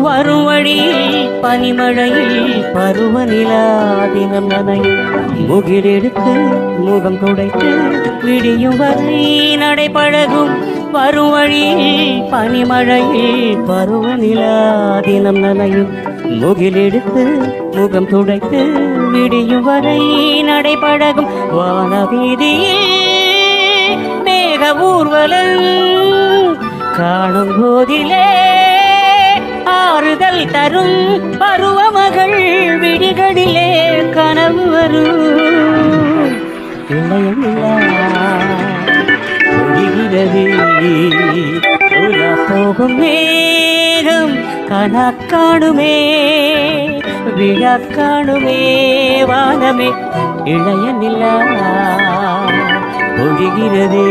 வரும் வழியில் பனிமழையில் பருவநிலா தினம் நனையும் முகிலெடுத்து முகம் துடைத்து விடியும் வரை நடைபழகும் வரும் வழியில் பனிமழையில் பருவநிலா தினம் நனையும் முகிலெடுத்து முகம் துடைத்து விடியும் வரை நடைபழகும் வானவீதியில் மேக ஊர்வலம் காணும் போதிலே ஆறுதல் தரும் பருவமகள் விடிகளிலே கனவு வரும் இளையமில்லா ஒளிகிறது உலா போகும் மேகம் கணக்காணுமே விழக்காணுமே வானமே இளையமில்லா ஒளிகிறதே